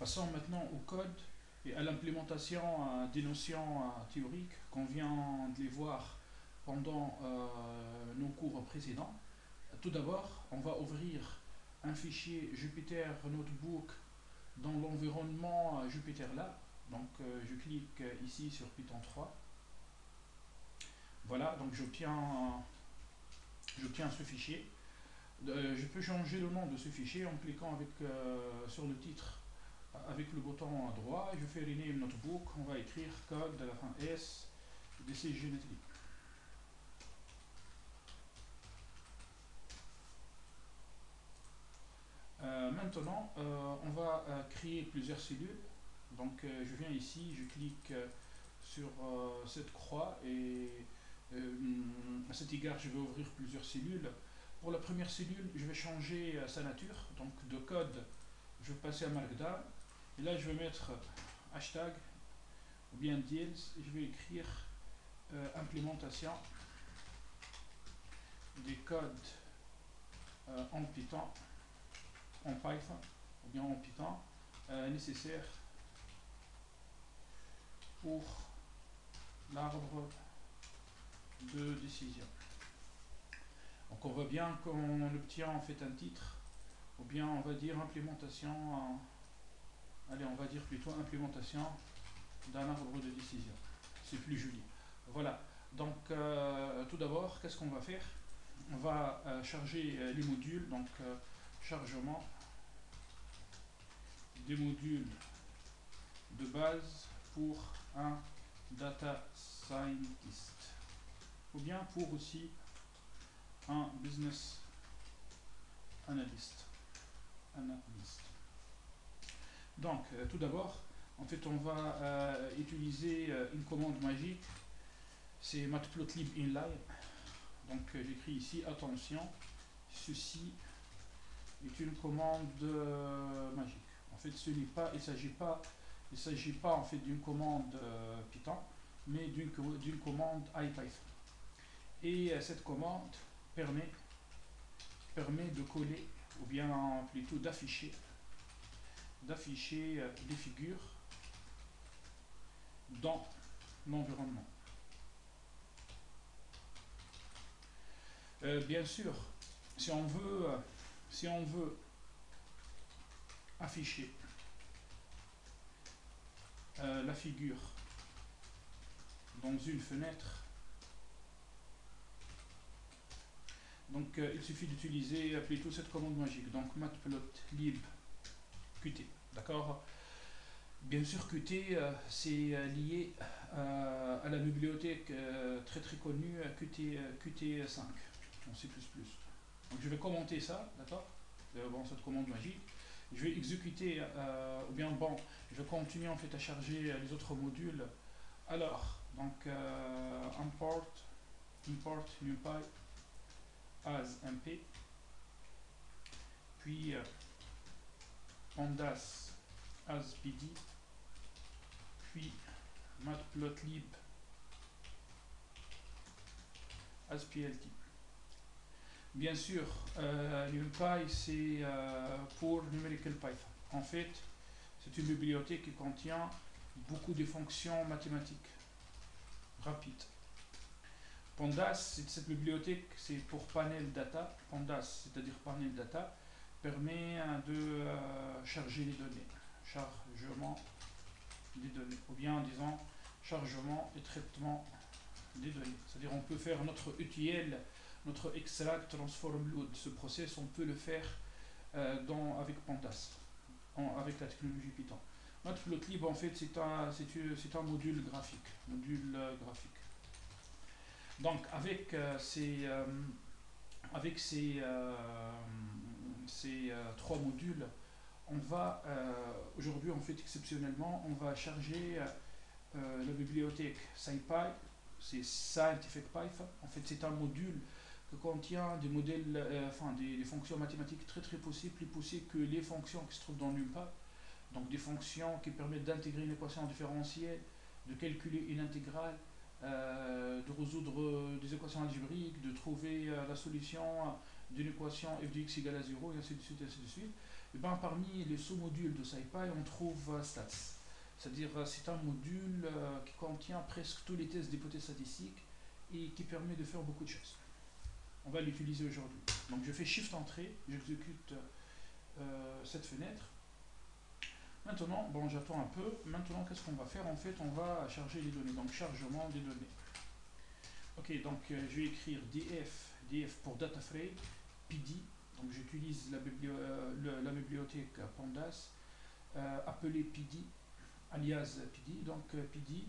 Passons maintenant au code et à l'implémentation des notions théoriques qu'on vient de les voir pendant nos cours précédents. Tout d'abord, on va ouvrir un fichier Jupyter Notebook dans l'environnement Jupyter Lab. Donc je clique ici sur Python 3. Voilà, donc j'obtiens ce fichier. Je peux changer le nom de ce fichier en cliquant sur le titre avec le bouton droit. Je fais rename notebook. On va écrire code à la fin S, DC Geometry. Maintenant, on va créer plusieurs cellules. Donc, je viens ici, je clique sur cette croix et à cet égard, je vais ouvrir plusieurs cellules. Pour la première cellule, je vais changer sa nature. Donc, de code, je vais passer à Markdown. Et là, je vais mettre hashtag ou bien deals et je vais écrire implémentation des codes en Python, en Python ou bien en Python nécessaires pour l'arbre de décision. Donc on voit bien qu'on obtient en fait un titre ou bien on va dire implémentation, allez on va dire plutôt implémentation d'un arbre de décision. C'est plus joli. Voilà. Donc tout d'abord, qu'est-ce qu'on va faire? On va charger les modules, donc chargement des modules de base pour un data scientist ou bien pour aussi un business analyst. Donc tout d'abord, en fait on va utiliser une commande magique, c'est matplotlib inline. Donc j'écris ici attention, ceci est une commande magique. En fait, il s'agit pas en fait d'une commande Python, mais d'une commande IPython. Et cette commande permet, permet de coller, ou bien plutôt d'afficher des figures dans l'environnement. Bien sûr, si on veut, si on veut afficher la figure dans une fenêtre, donc il suffit d'utiliser plutôt cette commande magique, donc matplotlib qt, d'accord. Bien sûr qt c'est lié à la bibliothèque très très connue qt5 en C++. Donc je vais commenter ça, d'accord, bon, cette commande magique. Je vais exécuter, ou bien bon, je vais continuer en fait à charger les autres modules. Alors, donc import numpy as mp, puis pandas as pd, puis matplotlib as plt. Bien sûr, NumPy c'est pour Numerical Python. En fait, c'est une bibliothèque qui contient beaucoup de fonctions mathématiques rapides. Pandas, cette bibliothèque, c'est pour panel data. Pandas, c'est-à-dire panel data, permet de charger les données. Chargement des données. Ou bien, disons, chargement et traitement des données. C'est-à-dire, on peut faire notre ETL, notre extract, transform, load. Ce process, on peut le faire avec Pandas, avec la technologie Python. Matplotlib, en fait, c'est un module graphique. Donc, avec ces trois modules, on va aujourd'hui, en fait, exceptionnellement, on va charger la bibliothèque SciPy, c'est Scientific Python. En fait, c'est un module qui contient des modèles, des fonctions mathématiques très très poussées, plus poussées que les fonctions qui se trouvent dans NumPy. Donc des fonctions qui permettent d'intégrer une équation différentielle, de calculer une intégrale, de résoudre des équations algébriques, de trouver la solution d'une équation f de x égale à 0, et ainsi de suite, ainsi de suite. Et ben, parmi les sous-modules de SciPy, on trouve Stats. C'est-à-dire, c'est un module qui contient presque tous les tests d'hypothèses statistiques et qui permet de faire beaucoup de choses. On va l'utiliser aujourd'hui. Donc, je fais Shift Entrée, j'exécute cette fenêtre. Maintenant, bon, j'attends un peu. Maintenant, qu'est-ce qu'on va faire? En fait, on va charger les données. Donc, chargement des données. Ok, donc je vais écrire df pour data frame, pd. Donc, j'utilise la bibliothèque pandas, appelée pd, alias pd. Donc, pd,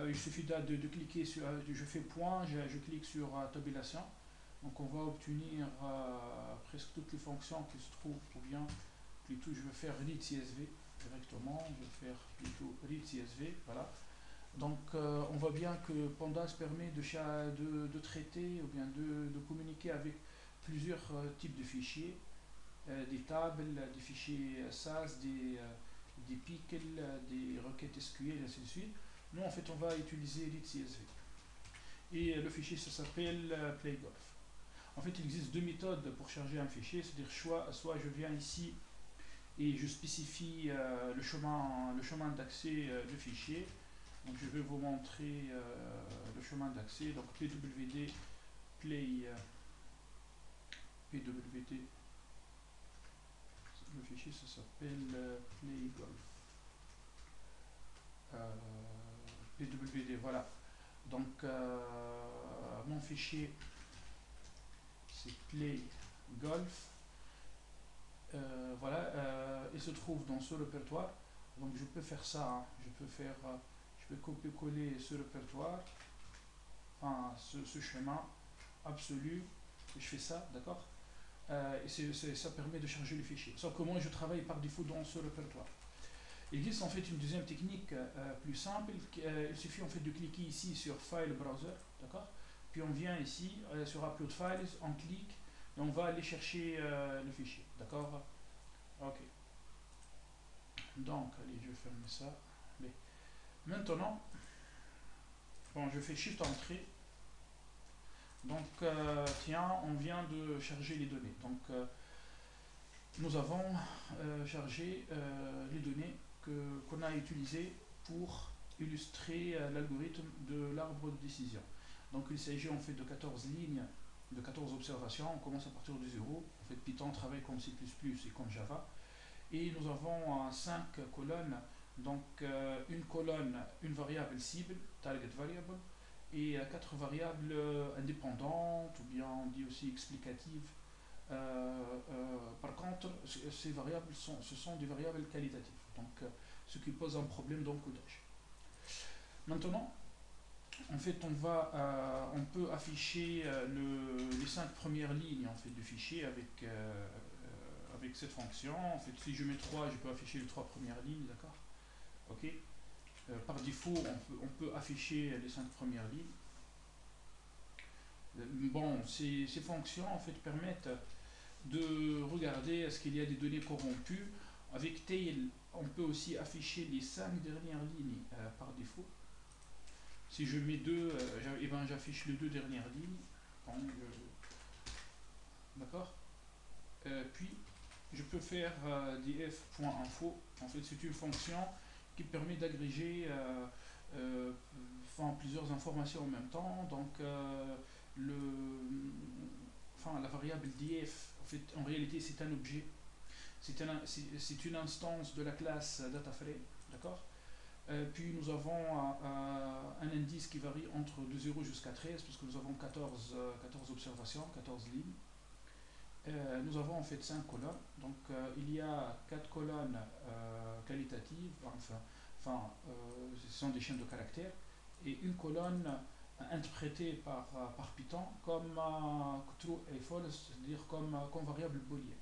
il suffit de cliquer sur, je fais point, je clique sur tabulation. Donc, on va obtenir presque toutes les fonctions qui se trouvent, ou bien plutôt je vais faire read CSV directement, je vais faire plutôt read CSV, voilà. Donc on voit bien que Pandas permet de traiter ou bien de communiquer avec plusieurs types de fichiers, des tables, des fichiers SAS, des pickles, des requêtes SQL, et ainsi de suite. Nous en fait on va utiliser read CSV. Et le fichier ça s'appelle PlayGolf. En fait il existe deux méthodes pour charger un fichier, c'est-à-dire soit je viens ici et je spécifie le chemin d'accès du fichier. Donc je vais vous montrer le chemin d'accès. Donc pwd play pwd, le fichier ça s'appelle playgolf. Pwd, voilà. Donc mon fichier c'est playgolf. Voilà, il se trouve dans ce répertoire. Donc je peux faire ça, hein. Je peux copier-coller ce répertoire, enfin ce schéma absolu. Je fais ça, d'accord. Et ça permet de charger le fichier. Sauf que moi je travaille par défaut dans ce répertoire. Il existe en fait une deuxième technique plus simple. Il suffit en fait de cliquer ici sur File Browser, d'accord. Puis on vient ici sur Upload Files, on clique et on va aller chercher le fichier, d'accord. Ok. Donc, allez, je vais fermer ça. Mais maintenant, bon, je fais Shift Entrée. Donc, tiens, on vient de charger les données. Donc, nous avons chargé les données qu'on a utilisées pour illustrer l'algorithme de l'arbre de décision. Donc, il s'agit en fait de 14 lignes, de 14 observations. On commence à partir de 0. En fait, Python travaille comme C++ et comme Java. Et nous avons 5 colonnes, donc une colonne, une variable cible, target variable, et 4 variables indépendantes, ou bien on dit aussi explicatives. Par contre, ces variables ce sont des variables qualitatives, donc ce qui pose un problème d'encodage. Maintenant, en fait, on peut afficher les 5 premières lignes en fait, du fichier avec cette fonction. En fait, si je mets 3, je peux afficher les 3 premières lignes, d'accord. Ok. Par défaut, on peut afficher les 5 premières lignes. Bon, ces fonctions en fait permettent de regarder est-ce qu'il y a des données corrompues. Avec tail, on peut aussi afficher les 5 dernières lignes par défaut. Si je mets 2, eh ben, j'affiche les 2 dernières lignes. D'accord. Puis je peux faire df.info. En fait, c'est une fonction qui permet d'agréger plusieurs informations en même temps. Donc, la variable df, en fait, en réalité, c'est un objet. C'est une instance de la classe DataFrame. D'accord. Puis nous avons un indice qui varie entre de 0 jusqu'à 13, puisque nous avons 14 observations, 14 lignes. Nous avons en fait 5 colonnes. Donc il y a 4 colonnes qualitatives, ce sont des chaînes de caractères, et une colonne interprétée par Python comme true et false, c'est-à-dire comme variable booléenne.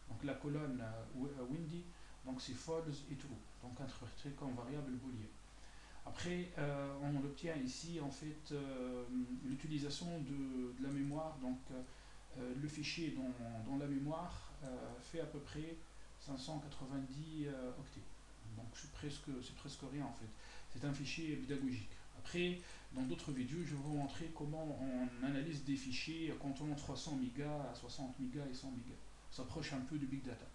Donc la colonne windy, donc c'est false et true, donc interprétée comme variable booléenne. Après, on obtient ici en fait l'utilisation de la mémoire. Donc le fichier dans la mémoire fait à peu près 590 octets. Donc c'est presque rien en fait. C'est un fichier pédagogique. Après, dans d'autres vidéos, je vais vous montrer comment on analyse des fichiers contenant 300 mégas, 60 mégas et 100 mégas. Ça s'approche un peu du big data.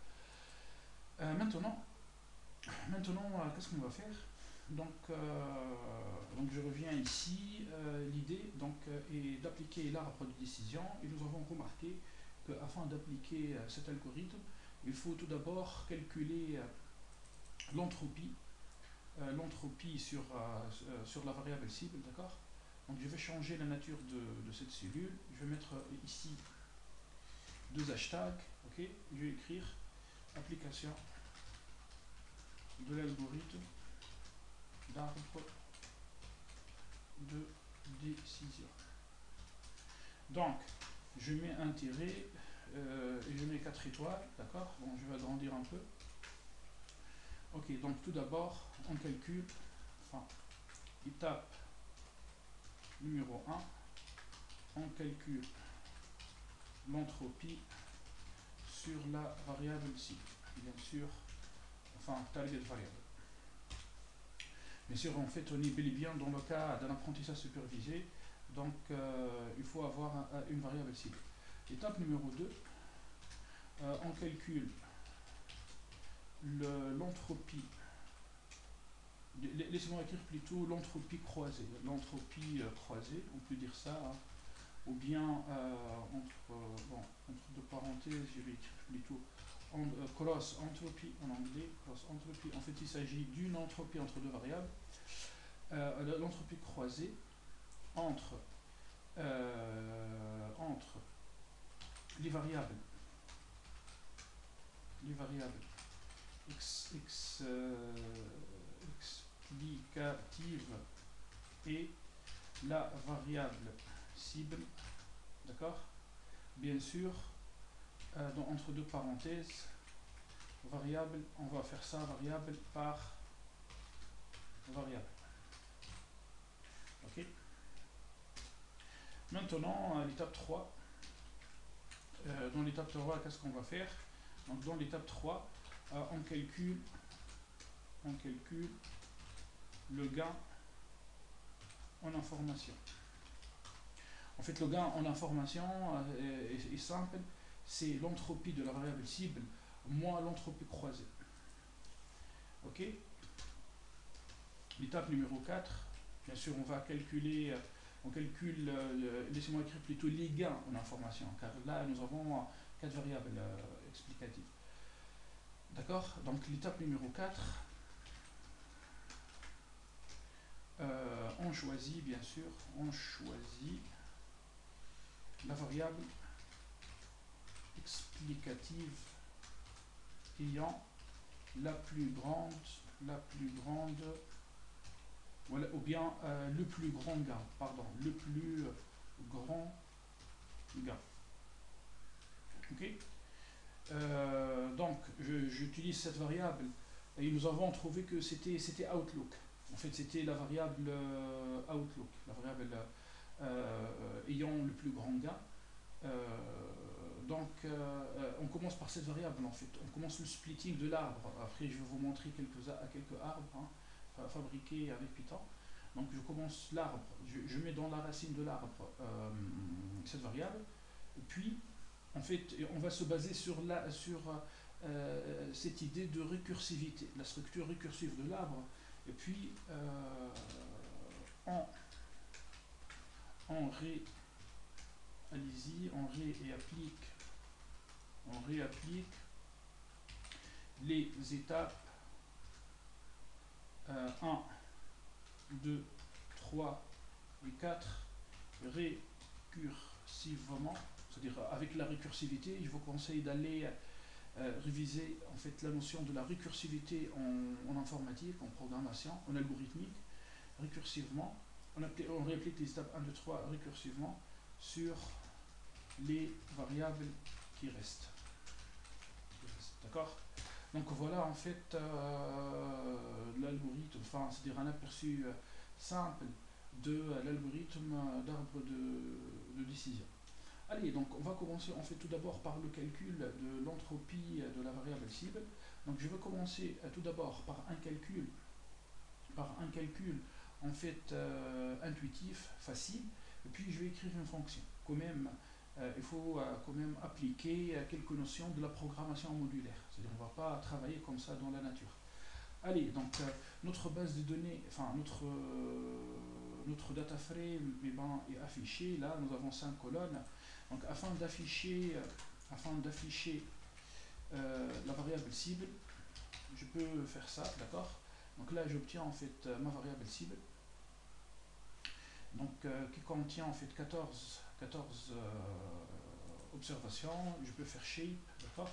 Maintenant, qu'est-ce qu'on va faire? Donc je reviens ici. L'idée est d'appliquer l'arbre de décision et nous avons remarqué qu'afin d'appliquer cet algorithme, il faut tout d'abord calculer l'entropie sur la variable cible, d'accord? Donc je vais changer la nature de cette cellule. Je vais mettre ici deux hashtags, ok? Je vais écrire application de l'algorithme d'arbre de décision. Donc, je mets un tiret et je mets 4 étoiles, d'accord? Bon, je vais agrandir un peu. Ok, donc tout d'abord, on calcule, enfin, étape numéro 1, on calcule l'entropie sur la variable cible, bien sûr, enfin, target variable. Bien sûr, en fait, on est bel et bien dans le cas d'un apprentissage supervisé, donc il faut avoir une variable cible. Étape numéro 2, on calcule l'entropie, laissez-moi écrire plutôt l'entropie croisée. L'entropie croisée, on peut dire ça, hein, ou bien entre deux parenthèses, je vais écrire plutôt cross entropy en anglais. Cross entropy, en fait, il s'agit d'une entropie entre deux variables. L'entropie croisée entre les variables explicative et la variable cible, d'accord? Bien sûr, entre deux parenthèses, variable, on va faire ça variable par variable. Ok? Maintenant, l'étape 3. Dans l'étape 3, qu'est-ce qu'on va faire? Donc, dans l'étape 3, on calcule le gain en information. En fait, le gain en information est simple, c'est l'entropie de la variable cible moins l'entropie croisée. Ok? L'étape numéro 4, bien sûr, on calcule, laissez-moi écrire plutôt les gains en information, car là, nous avons 4 variables explicatives. D'accord? Donc, l'étape numéro 4, on choisit, bien sûr, la variable explicative ayant la plus grande, voilà, ou bien le plus grand gain, pardon, le plus grand gain. Ok? Donc, j'utilise cette variable et nous avons trouvé que c'était Outlook. En fait, c'était la variable Outlook, la variable ayant le plus grand gain. On commence par cette variable en fait. On commence le splitting de l'arbre. Après, je vais vous montrer quelques arbres fabriqués avec Python. Donc, je commence l'arbre. Je mets dans la racine de l'arbre cette variable. Et puis, en fait, on va se baser sur cette idée de récursivité, la structure récursive de l'arbre. Et puis, on réapplique les étapes 1, 2, 3 et 4 récursivement, c'est-à-dire avec la récursivité. Je vous conseille d'aller réviser en fait la notion de la récursivité en informatique, en programmation, en algorithmique, récursivement. On réapplique les étapes 1, 2, 3 récursivement sur les variables qui restent. D'accord? Donc voilà en fait l'algorithme, enfin c'est-à-dire un aperçu simple de l'algorithme d'arbre de décision. Allez, donc on va commencer en fait tout d'abord par le calcul de l'entropie de la variable cible. Donc je vais commencer tout d'abord par un calcul en fait intuitif, facile, et puis je vais écrire une fonction quand même il faut quand même appliquer quelques notions de la programmation modulaire. C'est-à-dire on ne va pas travailler comme ça dans la nature. Allez, donc notre base de données, enfin notre data frame eh ben, est affiché. Là, nous avons 5 colonnes. Donc afin d'afficher la variable cible, je peux faire ça, d'accord. Donc là, j'obtiens en fait ma variable cible, donc qui contient en fait 14 observations. Je peux faire shape, d'accord.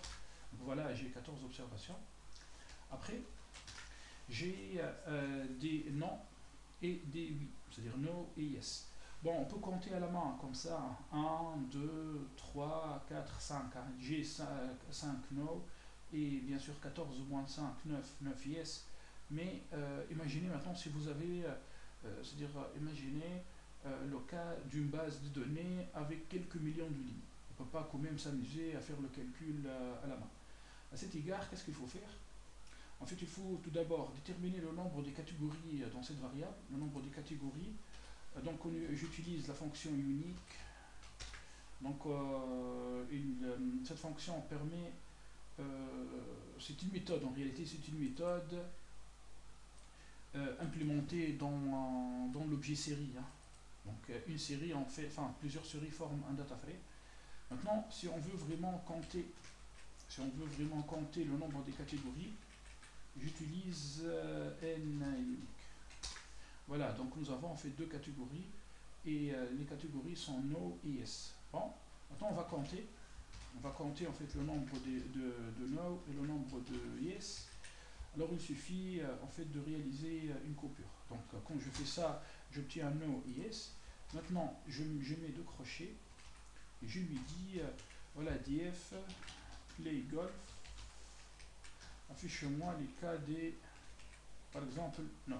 Donc voilà, j'ai 14 observations. Après, j'ai des non et des oui, c'est-à-dire no et yes. Bon, on peut compter à la main comme ça, 1, 2, 3, 4, 5. J'ai 5 no et bien sûr 14 moins 5, 9 yes. Mais imaginez maintenant si vous avez, c'est-à-dire imaginez le cas d'une base de données avec quelques millions de lignes. On ne peut pas quand même s'amuser à faire le calcul à la main. À cet égard, qu'est-ce qu'il faut faire? En fait, il faut tout d'abord déterminer le nombre des catégories dans cette variable, le nombre des catégories. Donc, j'utilise la fonction unique. Donc, cette fonction permet, c'est une méthode en réalité, c'est une méthode implémentée dans l'objet série. Hein. Donc, une série en fait, enfin, plusieurs séries forment un data frame. Maintenant, si on veut vraiment compter le nombre des catégories, j'utilise n unique. Voilà, donc nous avons en fait deux catégories et les catégories sont no et yes. Bon, maintenant on va compter. On va compter en fait le nombre de no et le nombre de yes. Alors il suffit en fait de réaliser une coupure. Donc quand je fais ça, j'obtiens un no et yes. Maintenant je mets deux crochets et je lui dis voilà df play golf, affiche-moi les cas des par exemple no.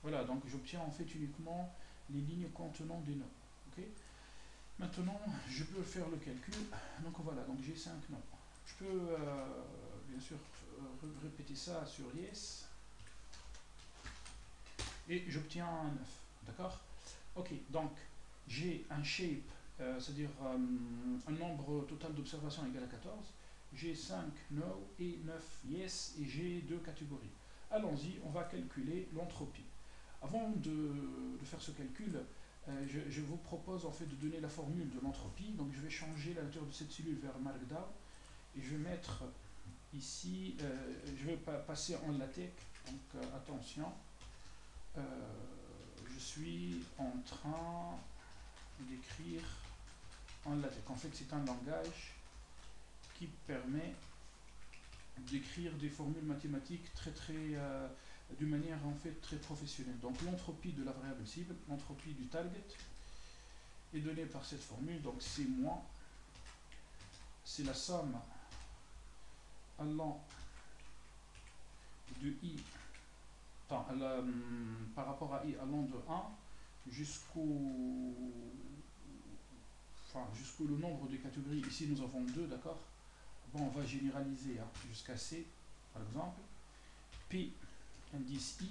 Voilà, donc j'obtiens en fait uniquement les lignes contenant des noms. Okay. Maintenant, je peux faire le calcul. Donc voilà, donc j'ai 5 noms. Je peux bien sûr répéter ça sur yes. Et j'obtiens un 9. D'accord. Ok, donc j'ai un shape, c'est-à-dire un nombre total d'observations égal à 14. J'ai 5 no et 9 yes et j'ai deux catégories. Allons-y, on va calculer l'entropie. Avant de faire ce calcul, je vous propose en fait de donner la formule de l'entropie. Donc je vais changer la nature de cette cellule vers Markdown et je vais mettre ici, je vais passer en LaTeX. Donc attention, je suis en train d'écrire en LaTeX. En fait, c'est un langage qui permet d'écrire des formules mathématiques d'une manière en fait très professionnelle. Donc l'entropie de la variable cible, l'entropie du target est donnée par cette formule. Donc c'est moins, c'est la somme allant de i, par rapport à i allant de 1 jusqu'au jusqu'au le nombre de catégories. Ici nous avons 2, d'accord. Bon, on va généraliser hein, jusqu'à c par exemple. P indice i,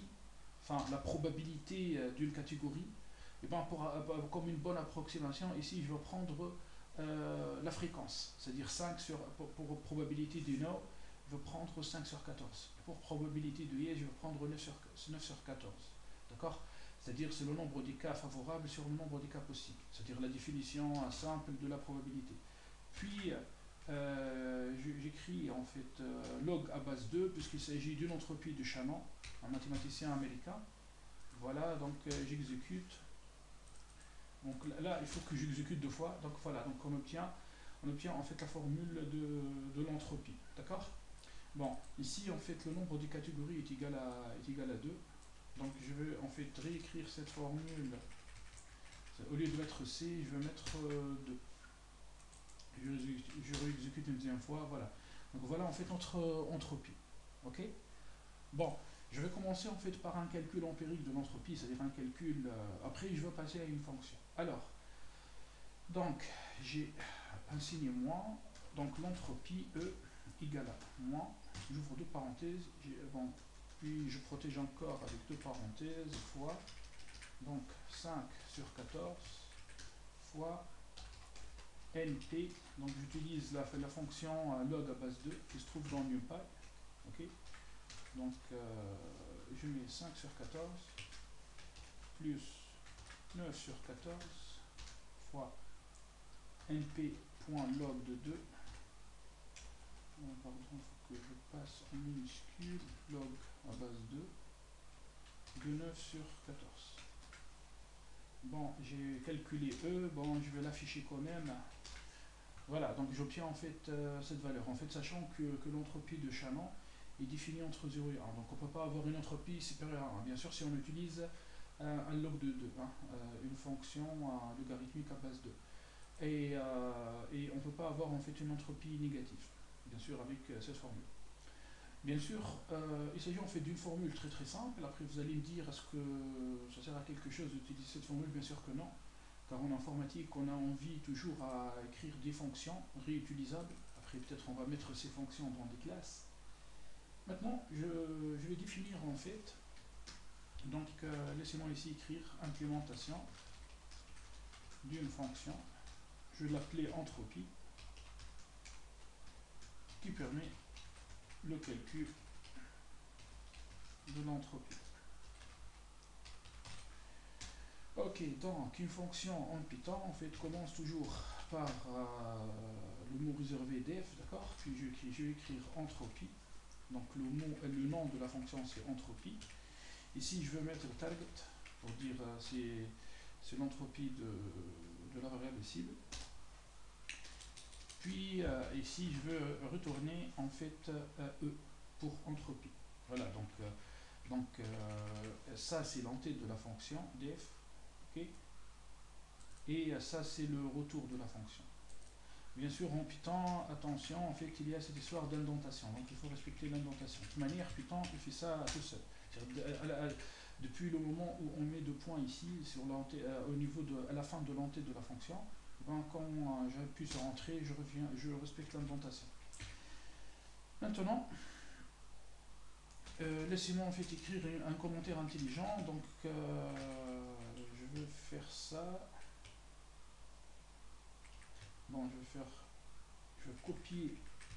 enfin la probabilité d'une catégorie, et ben comme une bonne approximation, ici je vais prendre la fréquence, c'est-à-dire 5 sur, pour probabilité du no, je vais prendre 5 sur 14. Pour probabilité de yes, je vais prendre 9 sur 14. D'accord. C'est-à-dire c'est le nombre des cas favorables sur le nombre des cas possibles. C'est-à-dire la définition simple de la probabilité. Puis j'écris en fait log à base 2 puisqu'il s'agit d'une entropie de Shannon, un mathématicien américain. Voilà, donc j'exécute. Donc là, il faut que j'exécute deux fois. Donc voilà, donc on obtient en fait la formule de l'entropie. D'accord. Bon, ici en fait le nombre de catégories est égal à 2. Donc je vais en fait réécrire cette formule. Au lieu de mettre C, je vais mettre 2. Je réexécute une deuxième fois, voilà. Donc voilà en fait notre entropie. Ok. Bon, je vais commencer en fait par un calcul empirique de l'entropie, c'est-à-dire un calcul. Après, je vais passer à une fonction. Alors, donc j'ai un signe moins, donc l'entropie E égale à moins. J'ouvre deux parenthèses. Bon, puis je protège encore avec deux parenthèses fois. Donc 5 sur 14 fois NP, donc j'utilise la fonction log à base 2 qui se trouve dans NumPy. Ok, donc je mets 5 sur 14 plus 9 sur 14 fois np.log de 2. Pardon, il faut que je passe en minuscule, log à base 2 de 9 sur 14. Bon, j'ai calculé E, bon, je vais l'afficher quand même. Voilà, donc j'obtiens en fait cette valeur. En fait, sachant que l'entropie de Shannon est définie entre 0 et 1. Donc on ne peut pas avoir une entropie supérieure à 1. Bien sûr, si on utilise un log de 2, hein, une fonction logarithmique à base 2. Et on ne peut pas avoir en fait une entropie négative, bien sûr, avec cette formule. Bien sûr, il s'agit en fait d'une formule très très simple. Après, vous allez me dire, est-ce que ça sert à quelque chose d'utiliser cette formule? Bien sûr que non. Car en informatique, on a envie toujours à écrire des fonctions réutilisables. Après, peut-être on va mettre ces fonctions dans des classes. Maintenant, je vais définir en fait, donc laissez-moi ici écrire implémentation d'une fonction. Je vais l'appeler entropie, qui permet le calcul de l'entropie. Ok, donc une fonction en Python en fait commence toujours par le mot réservé def, d'accord? Puis je vais écrire entropie. Donc le nom de la fonction c'est entropie. Ici je veux mettre target pour dire c'est l'entropie de la variable cible. Puis ici je veux retourner en fait E pour entropie. Voilà, donc ça c'est l'entête de la fonction def. Ok, et ça c'est le retour de la fonction. Bien sûr en Python, attention, en fait il y a cette histoire d'indentation, donc il faut respecter l'indentation. De toute manière Python il fait ça tout seul. Depuis le moment où on met deux points ici sur au niveau à la fin de l'entête de la fonction, ben, quand j'appuie sur entrée, je respecte l'indentation. Maintenant, laissez-moi en fait écrire un commentaire intelligent, donc je vais faire ça. Bon, je vais copier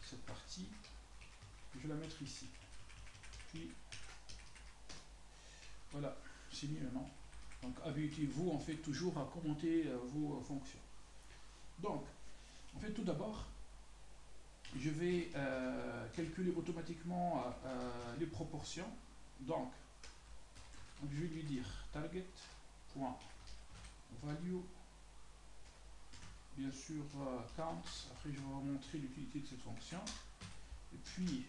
cette partie, je vais la mettre ici. Puis, voilà, c'est mieux, non? Donc, habituez-vous en fait toujours à commenter vos fonctions. Donc, en fait, tout d'abord, je vais calculer automatiquement les proportions. Donc, je vais lui dire target.value, bien sûr count. Après, je vais vous montrer l'utilité de cette fonction. Et puis,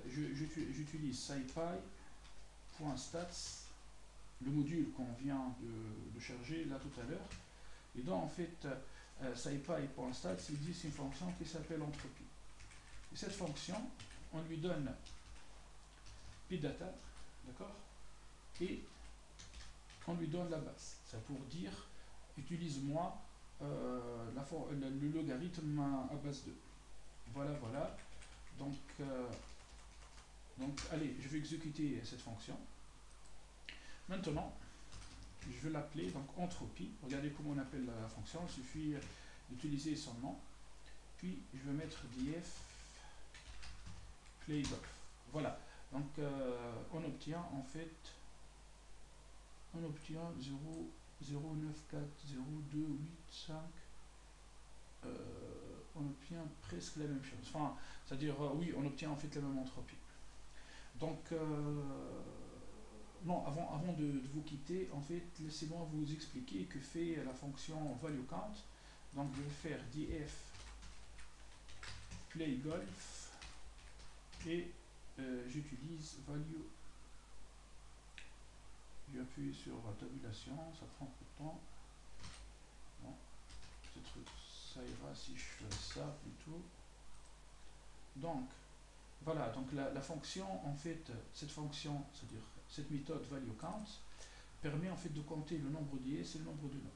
j'utilise scipy.stats, le module qu'on vient de charger là tout à l'heure. Et donc, en fait, scipy.stats, il existe une fonction qui s'appelle entropie. Et cette fonction, on lui donne pdata, d'accord, et on lui donne la base. C'est pour dire, utilise-moi le logarithme à base 2. Voilà, voilà. Donc, allez, je vais exécuter cette fonction. Maintenant, je vais l'appeler donc entropie. Regardez comment on appelle la fonction. Il suffit d'utiliser son nom. Puis, je vais mettre df playgolf. Voilà. Donc, on obtient en fait 0,0940285. On obtient presque la même chose. Enfin, c'est-à-dire, oui, on obtient en fait la même entropie. Donc, non, avant de vous quitter, en fait, laissez-moi vous expliquer que fait la fonction valueCount. Donc, je vais faire df playgolf et j'utilise value. J'appuie sur tabulation, ça prend un peu de temps. Bon, peut-être ça ira si je fais ça plutôt. Donc, voilà, donc la fonction, en fait, cette fonction, c'est-à-dire cette méthode valueCount, permet en fait de compter le nombre d'IS et le nombre de noms.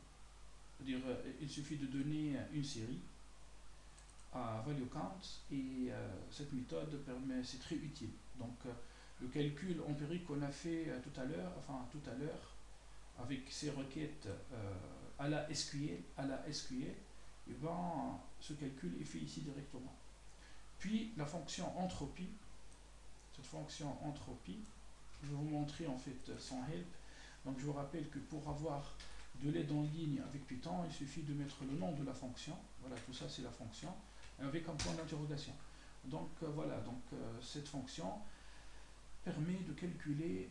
C'est-à-dire, il suffit de donner une série à valueCount et cette méthode permet, c'est très utile. Donc, le calcul empirique qu'on a fait tout à l'heure, avec ces requêtes à la SQL, et ben, ce calcul est fait ici directement. Puis la fonction entropie, cette fonction entropie, je vais vous montrer en fait son help. Donc je vous rappelle que pour avoir de l'aide en ligne avec Python, il suffit de mettre le nom de la fonction. Voilà, tout ça c'est la fonction, avec un point d'interrogation. Donc voilà, donc cette fonction permet de calculer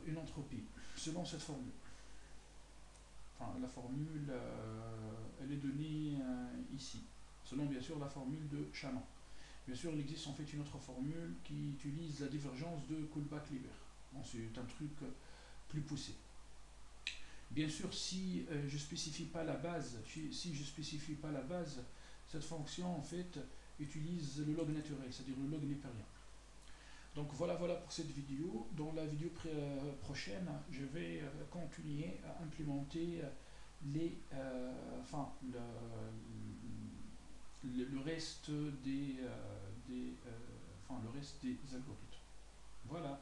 une entropie selon cette formule. Enfin, la formule, elle est donnée ici, selon bien sûr la formule de Shannon. Bien sûr, il existe en fait une autre formule qui utilise la divergence de Kullback-Leibler. Bon, c'est un truc plus poussé. Bien sûr, si je spécifie pas la base, si je spécifie pas la base, cette fonction en fait utilise le log naturel, c'est-à-dire le log népérien. Donc voilà pour cette vidéo. Dans la vidéo prochaine, je vais continuer à implémenter le reste des algorithmes. Voilà.